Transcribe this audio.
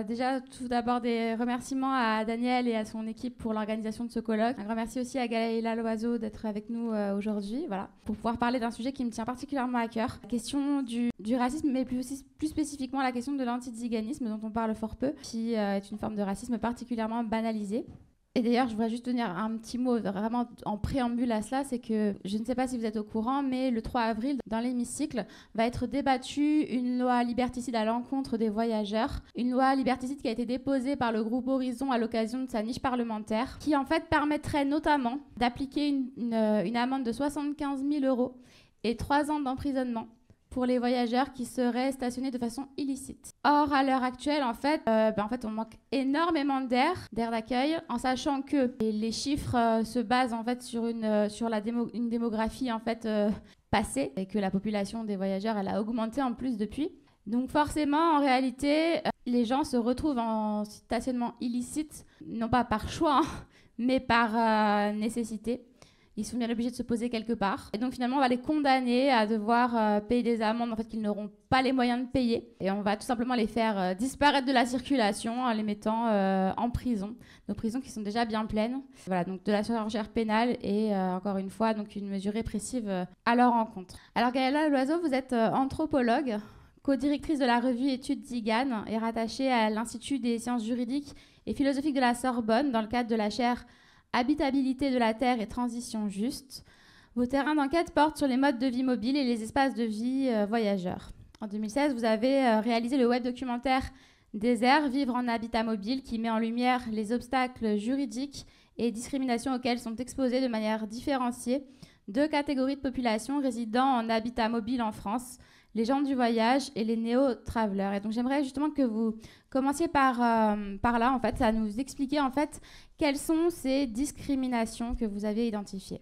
Déjà, tout d'abord, des remerciements à Daniel et à son équipe pour l'organisation de ce colloque. Un grand merci aussi à Gaëla Loiseau d'être avec nous aujourd'hui, voilà, pour pouvoir parler d'un sujet qui me tient particulièrement à cœur. La question du racisme, mais plus spécifiquement la question de l'antiziganisme, dont on parle fort peu, qui est une forme de racisme particulièrement banalisée. Et d'ailleurs, je voudrais juste donner un petit mot vraiment en préambule à cela, c'est que je ne sais pas si vous êtes au courant, mais le 3 avril, dans l'hémicycle, va être débattue une loi liberticide à l'encontre des voyageurs. Une loi liberticide qui a été déposée par le groupe Horizon à l'occasion de sa niche parlementaire, qui en fait permettrait notamment d'appliquer une amende de 75 000 € et 3 ans d'emprisonnement pour les voyageurs qui seraient stationnés de façon illicite. Or, à l'heure actuelle, en fait, on manque énormément d'air d'accueil, en sachant que les chiffres se basent en fait sur une démographie en fait passée, et que la population des voyageurs elle a augmenté en plus depuis. Donc forcément, en réalité, les gens se retrouvent en stationnement illicite, non pas par choix, mais par nécessité. Ils sont bien obligés de se poser quelque part. Et donc finalement, on va les condamner à devoir payer des amendes en fait, qu'ils n'auront pas les moyens de payer. Et on va tout simplement les faire disparaître de la circulation en les mettant en prison. Nos prisons qui sont déjà bien pleines. Voilà, donc de la surenchère pénale et encore une fois, donc une mesure répressive à leur encontre. Alors Gaëla Loiseau, vous êtes anthropologue, co-directrice de la revue Études Zigane et rattachée à l'Institut des sciences juridiques et philosophiques de la Sorbonne dans le cadre de la chaire Habitabilité de la Terre et transition juste. Vos terrains d'enquête portent sur les modes de vie mobiles et les espaces de vie voyageurs. En 2016, vous avez réalisé le web documentaire Désert, vivre en habitat mobile, qui met en lumière les obstacles juridiques et discriminations auxquels sont exposés de manière différenciée 2 catégories de population résidant en habitat mobile en France, les gens du voyage et les néo-travelers. Et donc j'aimerais justement que vous commenciez par là, en fait, à nous expliquer en fait quelles sont ces discriminations que vous avez identifiées.